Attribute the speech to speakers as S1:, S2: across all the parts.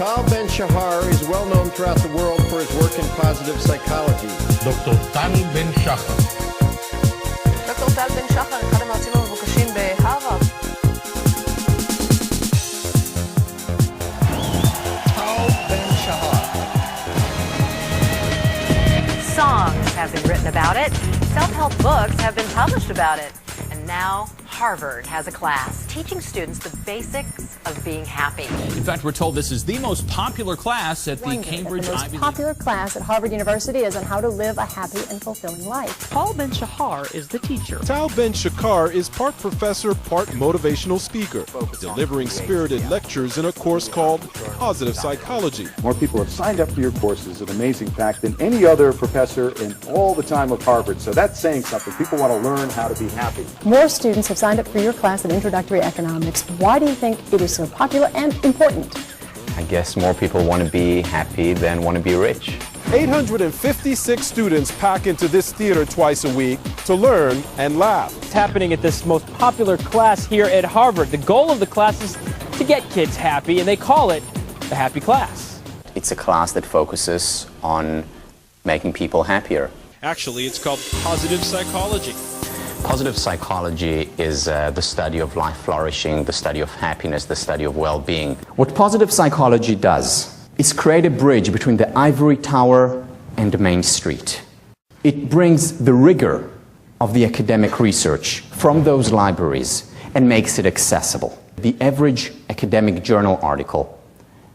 S1: Tal Ben Shahar is well known throughout the world for his work in positive psychology.
S2: דוקטור טל בן שחר.
S3: דוקטור טל בן שחר, אחד המרצים המבוקשים בהרווארד.
S1: Tal Ben Shahar.
S4: Songs have been written about it. Self-help books have been published about it. And now Harvard has a class teaching students the basics of being happy.
S5: In fact, we're told this is the most popular class at the Cambridge
S6: The
S5: Ivy
S6: most
S5: League.
S6: popular class at Harvard University is on how to live a happy and fulfilling life.
S7: Tal Ben Shahar is the teacher.
S8: Tal Ben Shahar is part professor, part motivational speaker, delivering spirited lectures in a course called Positive Psychology.
S9: More people have signed up for your courses, an amazing fact, than any other professor in all the time of Harvard. So that's saying something. People want to learn how to be happy.
S6: More students have signed up for your class in Introductory Economics. Why do you think it is so popular and important?
S10: I guess more people want to be happy than want to be rich.
S8: 856 students pack into this theater twice a week to learn and laugh.
S7: It's happening at this most popular class here at Harvard. The goal of the class is to get kids happy, and they call it the Happy Class.
S10: It's a class that focuses on making people happier.
S8: Actually, it's called Positive Psychology.
S10: Positive psychology is the study of life flourishing, the study of happiness, the study of well-being. What positive psychology does is create a bridge between the ivory tower and the main street. It brings the rigor of the academic research from those libraries and makes it accessible. The average academic journal article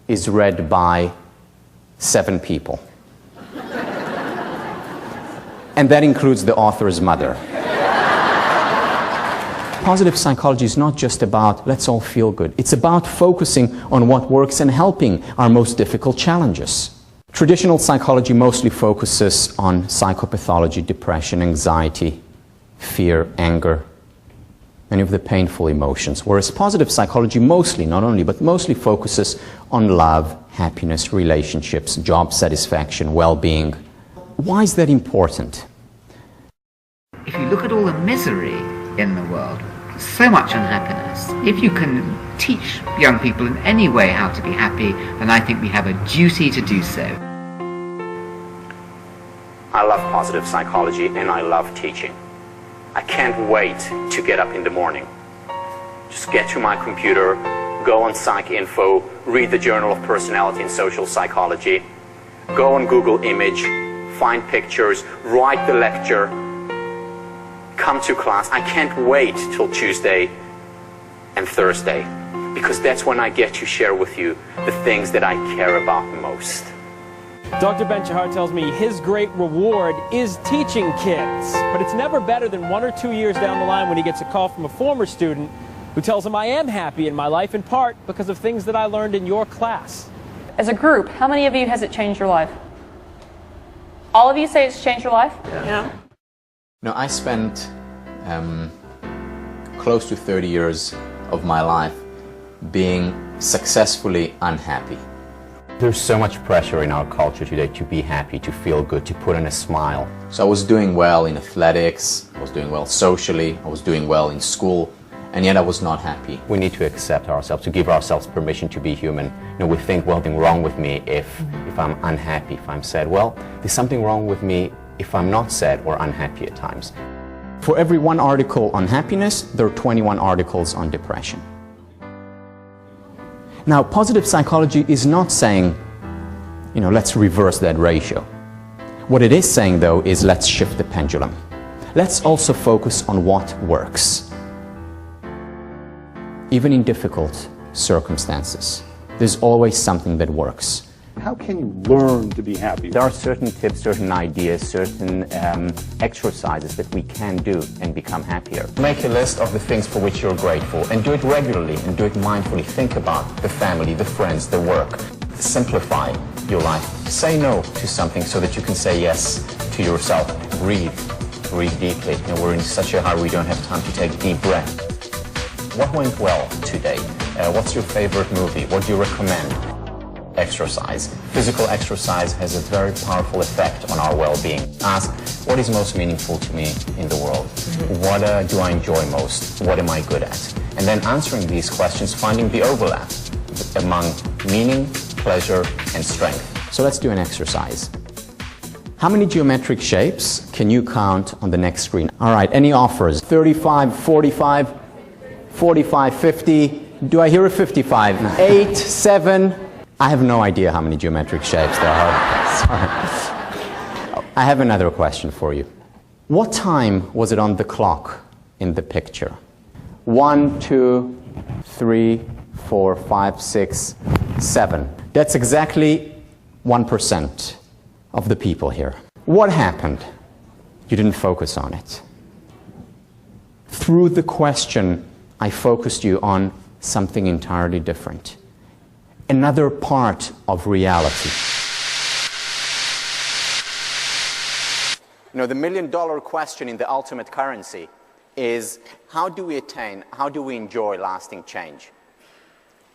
S10: is read by 7 people. And that includes the author's mother. Positive psychology is not just about let's all feel good. It's about focusing on what works and helping our most difficult challenges. Traditional psychology mostly focuses on psychopathology, depression, anxiety, fear, anger, many of the painful emotions. Whereas positive psychology mostly, not only, but mostly focuses on love, happiness, relationships, job satisfaction, well-being. Why is that important?
S11: If you look at all the misery in the world, so much unhappiness. If you can teach young people in any way how to be happy, then I think we have a duty to do so.
S10: I love positive psychology and I love teaching. I can't wait to get up in the morning. Just get to my computer, go on PsycInfo, read the Journal of Personality and Social Psychology, go on Google Image, find pictures, write the lecture, come to class. I can't wait till Tuesday and Thursday, because that's when I get to share with you the things that I care about most.
S7: Dr. Ben Shahar tells me his great reward is teaching kids, but it's never better than 1 or 2 years down the line when he gets a call from a former student who tells him, I am happy in my life in part because of things that I learned in your class.
S12: As a group, how many of you has it changed your life? All of you say it's changed your life?
S3: Yeah.
S10: No, I spent close to 30 years of my life being successfully unhappy. There's so much pressure in our culture today to be happy, to feel good, to put on a smile. So I was doing well in athletics, I was doing well socially, I was doing well in school, and yet I was not happy. We need to accept ourselves, to give ourselves permission to be human. You know, we think, well, something wrong with me if I'm unhappy, if I'm sad. Well, there's something wrong with me if I'm not sad or unhappy at times. For every 1 article on happiness, there are 21 articles on depression. Now, positive psychology is not saying, you know, let's reverse that ratio. What it is saying, though, is let's shift the pendulum. Let's also focus on what works. Even in difficult circumstances, there's always something that works.
S9: How can you learn to be happy?
S10: There are certain tips, certain ideas, certain exercises that we can do and become happier. Make a list of the things for which you're grateful and do it regularly and do it mindfully. Think about the family, the friends, the work. Simplify your life. Say no to something so that you can say yes to yourself. Breathe. Breathe deeply. You know, we're in such a hurry, we don't have time to take deep breath. What went well today? What's your favorite movie? What do you recommend? Exercise. Physical exercise has a very powerful effect on our well-being. Ask, what is most meaningful to me in the world? What do I enjoy most? What am I good at? And then answering these questions, finding the overlap among meaning, pleasure, and strength. So let's do an exercise. How many geometric shapes can you count on the next screen? All right, any offers? 35, 45, 45, 50. Do I hear a 55? 8, 7. I have no idea how many geometric shapes there are. Sorry. I have another question for you. What time was it on the clock in the picture? 1, 2, 3, 4, 5, 6, 7. That's exactly 1% of the people here. What happened? You didn't focus on it. Through the question, I focused you on something entirely different. Another part of reality. You know, the million-dollar question in the ultimate currency is, how do we attain, how do we enjoy lasting change?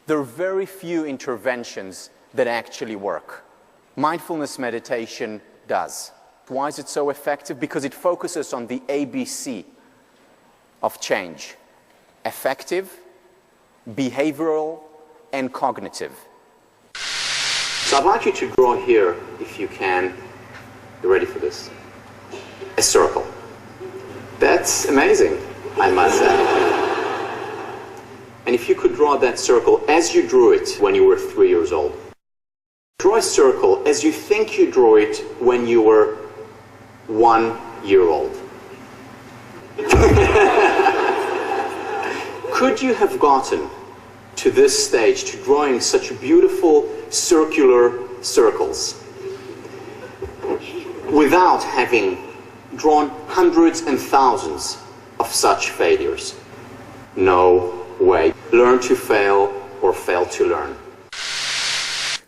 S10: There are very few interventions that actually work. Mindfulness meditation does. Why is it so effective? Because it focuses on the ABC of change. Effective, behavioral, and cognitive. So I'd like you to draw here, if you can. You ready for this? A circle. That's amazing, I must say. And if you could draw that circle as you drew it when you were 3 years old. Draw a circle as you think you drew it when you were 1 year old. Could you have gotten to this stage, to drawing such beautiful circular circles, without having drawn hundreds and thousands of such failures? No way. Learn to fail or fail to learn.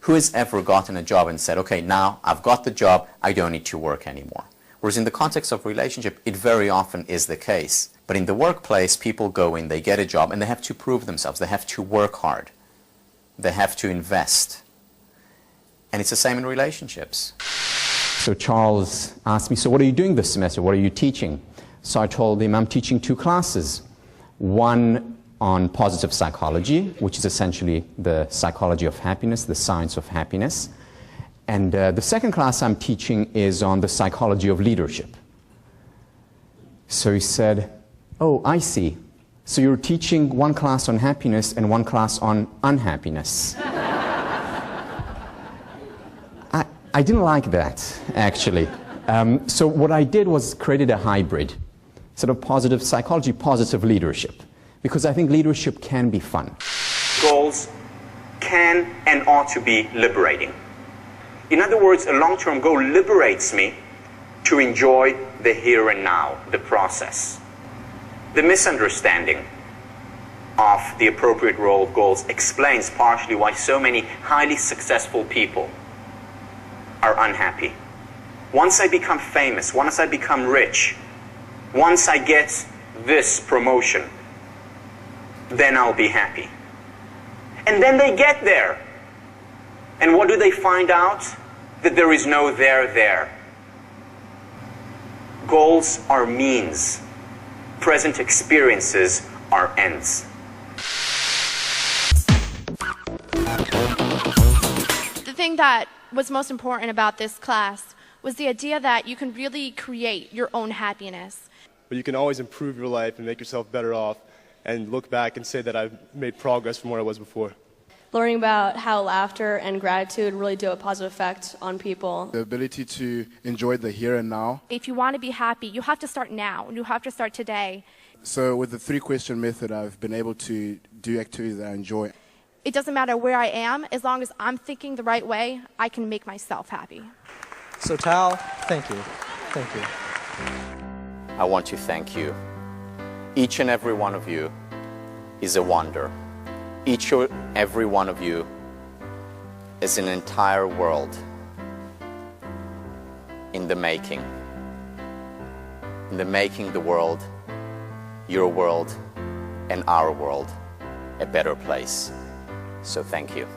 S10: Who has ever gotten a job and said, okay, now I've got the job, I don't need to work anymore? Whereas in the context of relationship, it very often is the case. But in the workplace, people go in, they get a job, and they have to prove themselves. They have to work hard. They have to invest. And it's the same in relationships. So Charles asked me, so what are you doing this semester? What are you teaching? So I told him I'm teaching 2 classes. One on positive psychology, which is essentially the psychology of happiness, the science of happiness. And the second class I'm teaching is on the psychology of leadership. So he said, oh, I see. So you're teaching one class on happiness and one class on unhappiness. I didn't like that, actually. So what I did was created a hybrid, sort of positive psychology, positive leadership, because I think leadership can be fun. Goals can and ought to be liberating. In other words, a long-term goal liberates me to enjoy the here and now, the process. The misunderstanding of the appropriate role of goals explains partially why so many highly successful people are unhappy. Once I become famous, once I become rich, once I get this promotion, then I'll be happy. And then they get there. And what do they find out? That there is no there. Goals are means. Present experiences are ends.
S13: The thing that was most important about this class was the idea that you can really create your own happiness.
S14: But you can always improve your life and make yourself better off and look back and say that I've made progress from where I was before.
S15: Learning about how laughter and gratitude really do a positive effect on people.
S16: The ability to enjoy the here and now.
S13: If you want to be happy, you have to start now. You have to start today.
S16: So with the 3-question method, I've been able to do activities that I enjoy.
S13: It doesn't matter where I am, as long as I'm thinking the right way, I can make myself happy.
S17: So Tal, thank you. Thank you.
S10: I want to thank you. Each and every one of you is a wonder. Each and every one of you is an entire world in the making. In the making the world, your world, and our world a better place. So thank you.